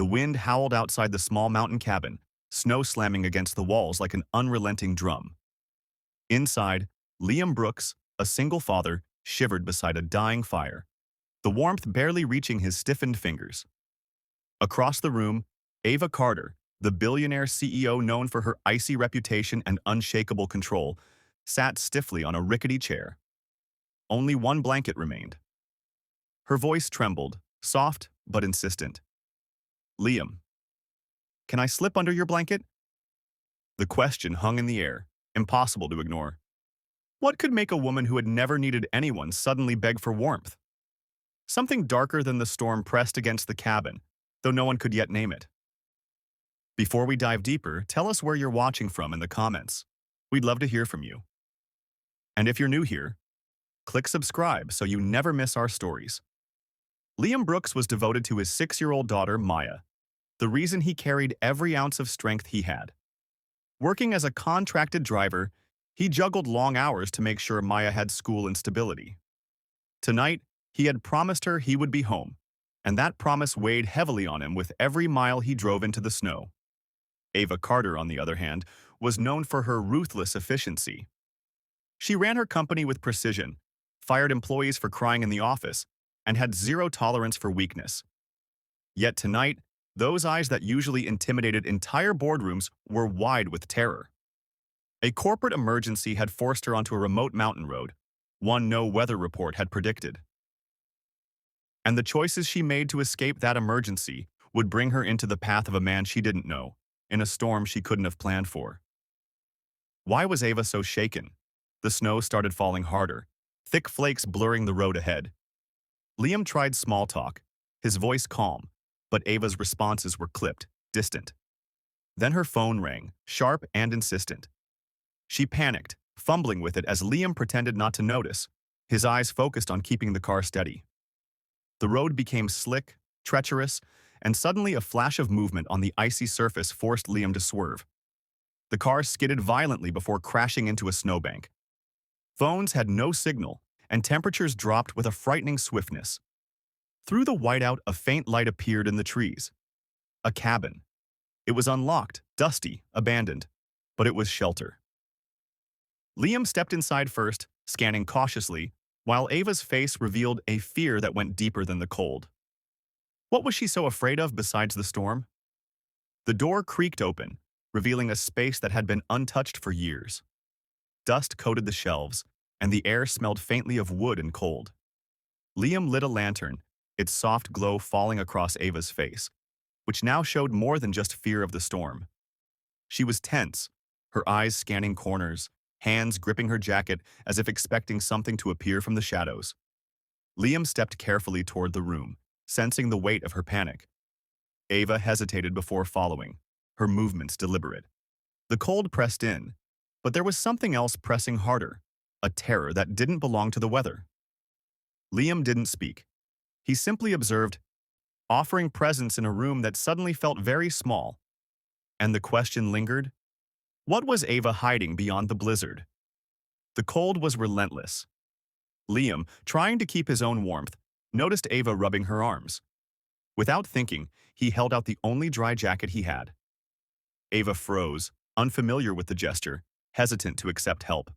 The wind howled outside the small mountain cabin, snow slamming against the walls like an unrelenting drum. Inside, Liam Brooks, a single father, shivered beside a dying fire, the warmth barely reaching his stiffened fingers. Across the room, Ava Carter, the billionaire CEO known for her icy reputation and unshakable control, sat stiffly on a rickety chair. Only one blanket remained. Her voice trembled, soft but insistent. "Liam, can I slip under your blanket?" The question hung in the air, impossible to ignore. What could make a woman who had never needed anyone suddenly beg for warmth? Something darker than the storm pressed against the cabin, though no one could yet name it. Before we dive deeper, tell us where you're watching from in the comments. We'd love to hear from you. And if you're new here, click subscribe so you never miss our stories. Liam Brooks was devoted to his 6-year-old daughter, Maya, the reason he carried every ounce of strength he had. Working as a contracted driver, he juggled long hours to make sure Maya had school and stability. Tonight, he had promised her he would be home, and that promise weighed heavily on him with every mile he drove into the snow. Ava Carter, on the other hand, was known for her ruthless efficiency. She ran her company with precision, fired employees for crying in the office, and had zero tolerance for weakness. Yet tonight, those eyes that usually intimidated entire boardrooms were wide with terror. A corporate emergency had forced her onto a remote mountain road, one no weather report had predicted. And the choices she made to escape that emergency would bring her into the path of a man she didn't know, in a storm she couldn't have planned for. Why was Ava so shaken? The snow started falling harder, thick flakes blurring the road ahead. Liam tried small talk, his voice calm, but Ava's responses were clipped, distant. Then her phone rang, sharp and insistent. She panicked, fumbling with it as Liam pretended not to notice, his eyes focused on keeping the car steady. The road became slick, treacherous, and suddenly a flash of movement on the icy surface forced Liam to swerve. The car skidded violently before crashing into a snowbank. Phones had no signal, and temperatures dropped with a frightening swiftness. Through the whiteout, a faint light appeared in the trees. A cabin. It was unlocked, dusty, abandoned, but it was shelter. Liam stepped inside first, scanning cautiously, while Ava's face revealed a fear that went deeper than the cold. What was she so afraid of besides the storm? The door creaked open, revealing a space that had been untouched for years. Dust coated the shelves, and the air smelled faintly of wood and cold. Liam lit a lantern, its soft glow falling across Ava's face, which now showed more than just fear of the storm. She was tense, her eyes scanning corners, hands gripping her jacket as if expecting something to appear from the shadows. Liam stepped carefully toward the room, sensing the weight of her panic. Ava hesitated before following, her movements deliberate. The cold pressed in, but there was something else pressing harder, a terror that didn't belong to the weather. Liam didn't speak. He simply observed, offering presence in a room that suddenly felt very small. And the question lingered, what was Ava hiding beyond the blizzard? The cold was relentless. Liam, trying to keep his own warmth, noticed Ava rubbing her arms. Without thinking, he held out the only dry jacket he had. Ava froze, unfamiliar with the gesture, hesitant to accept help.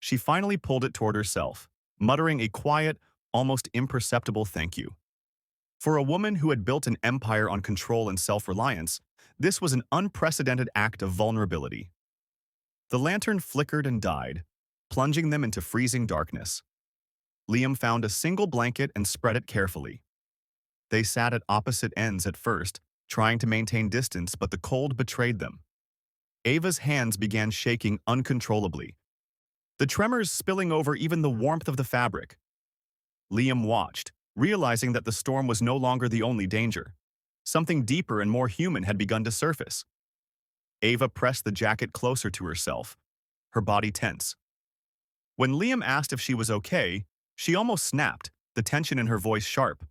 She finally pulled it toward herself, muttering a quiet, almost imperceptible thank you. For a woman who had built an empire on control and self-reliance, this was an unprecedented act of vulnerability. The lantern flickered and died, plunging them into freezing darkness. Liam found a single blanket and spread it carefully. They sat at opposite ends at first, trying to maintain distance, but the cold betrayed them. Ava's hands began shaking uncontrollably, the tremors spilling over even the warmth of the fabric. Liam watched, realizing that the storm was no longer the only danger. Something deeper and more human had begun to surface. Ava pressed the jacket closer to herself, her body tense. When Liam asked if she was okay, she almost snapped, the tension in her voice sharp.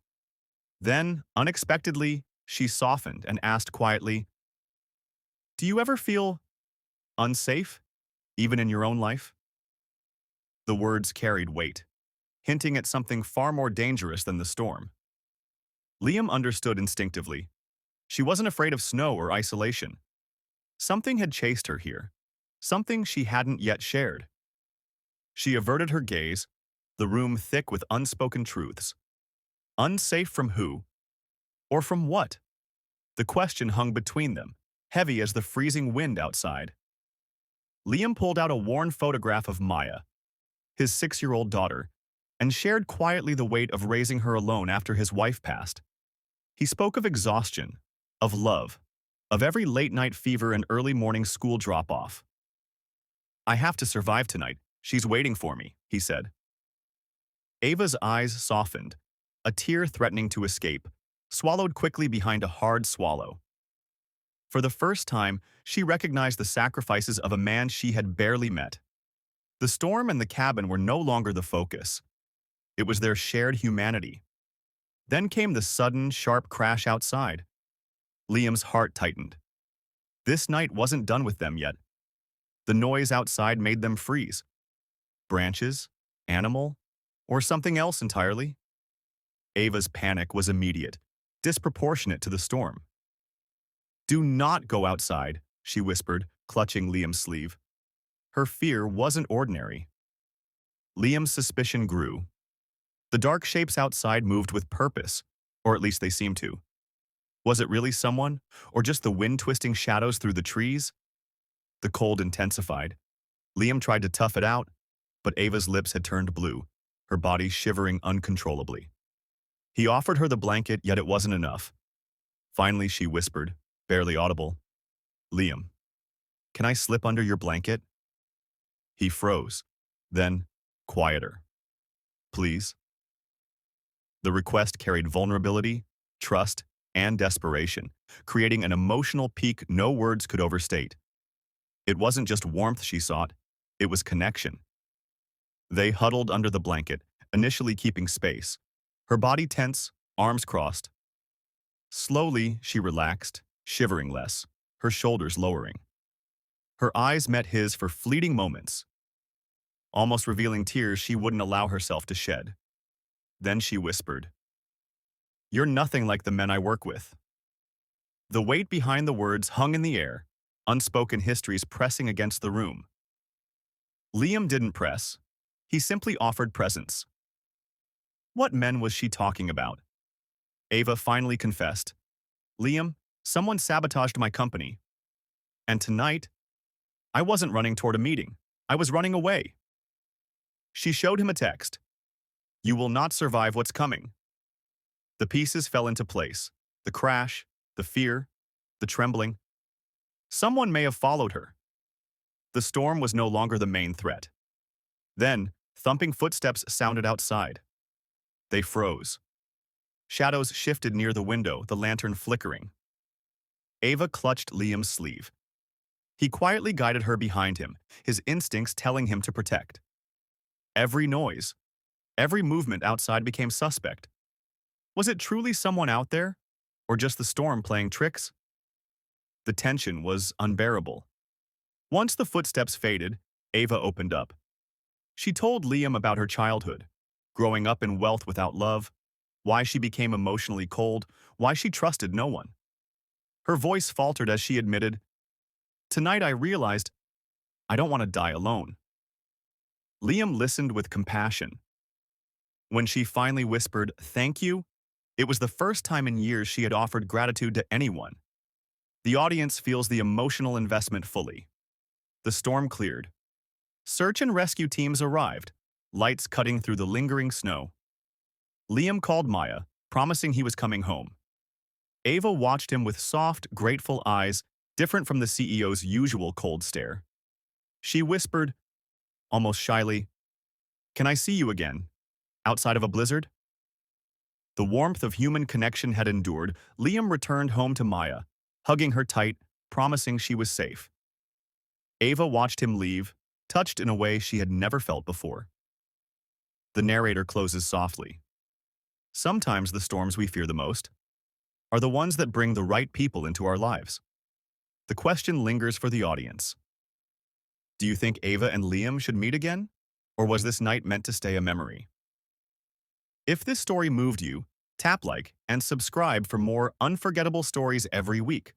Then, unexpectedly, she softened and asked quietly, "Do you ever feel unsafe, even in your own life?" The words carried weight, hinting at something far more dangerous than the storm. Liam understood instinctively. She wasn't afraid of snow or isolation. Something had chased her here. Something she hadn't yet shared. She averted her gaze, the room thick with unspoken truths. Unsafe from who? Or from what? The question hung between them, heavy as the freezing wind outside. Liam pulled out a worn photograph of Maya, his 6-year-old daughter, and shared quietly the weight of raising her alone after his wife passed. He spoke of exhaustion, of love, of every late-night fever and early morning school drop-off. "I have to survive tonight. She's waiting for me," he said. Ava's eyes softened, a tear threatening to escape, swallowed quickly behind a hard swallow. For the first time, she recognized the sacrifices of a man she had barely met. The storm and the cabin were no longer the focus. It was their shared humanity. Then came the sudden, sharp crash outside. Liam's heart tightened. This night wasn't done with them yet. The noise outside made them freeze. Branches, animal, or something else entirely? Ava's panic was immediate, disproportionate to the storm. "Do not go outside," she whispered, clutching Liam's sleeve. Her fear wasn't ordinary. Liam's suspicion grew. The dark shapes outside moved with purpose, or at least they seemed to. Was it really someone, or just the wind-twisting shadows through the trees? The cold intensified. Liam tried to tough it out, but Ava's lips had turned blue, her body shivering uncontrollably. He offered her the blanket, yet it wasn't enough. Finally, she whispered, barely audible, "Liam, can I slip under your blanket?" He froze, then, quieter. "Please?" The request carried vulnerability, trust, and desperation, creating an emotional peak no words could overstate. It wasn't just warmth she sought, it was connection. They huddled under the blanket, initially keeping space, her body tense, arms crossed. Slowly, she relaxed, shivering less, her shoulders lowering. Her eyes met his for fleeting moments, almost revealing tears she wouldn't allow herself to shed. Then she whispered, "You're nothing like the men I work with." The weight behind the words hung in the air, unspoken histories pressing against the room. Liam didn't press. He simply offered presence. What men was she talking about? Ava finally confessed. "Liam, someone sabotaged my company. And tonight, I wasn't running toward a meeting. I was running away." She showed him a text. "You will not survive what's coming." The pieces fell into place. The crash, the fear, the trembling. Someone may have followed her. The storm was no longer the main threat. Then, thumping footsteps sounded outside. They froze. Shadows shifted near the window, the lantern flickering. Ava clutched Liam's sleeve. He quietly guided her behind him, his instincts telling him to protect. Every noise, every movement outside became suspect. Was it truly someone out there, or just the storm playing tricks? The tension was unbearable. Once the footsteps faded, Ava opened up. She told Liam about her childhood, growing up in wealth without love, why she became emotionally cold, why she trusted no one. Her voice faltered as she admitted, "Tonight I realized I don't want to die alone." Liam listened with compassion. When she finally whispered, "Thank you," it was the first time in years she had offered gratitude to anyone. The audience feels the emotional investment fully. The storm cleared. Search and rescue teams arrived, lights cutting through the lingering snow. Liam called Maya, promising he was coming home. Ava watched him with soft, grateful eyes, different from the CEO's usual cold stare. She whispered, almost shyly, "Can I see you again, outside of a blizzard?" The warmth of human connection had endured. Liam returned home to Maya, hugging her tight, promising she was safe. Ava watched him leave, touched in a way she had never felt before. The narrator closes softly. Sometimes the storms we fear the most are the ones that bring the right people into our lives. The question lingers for the audience. Do you think Ava and Liam should meet again? Or was this night meant to stay a memory? If this story moved you, Tap like and subscribe for more unforgettable stories every week.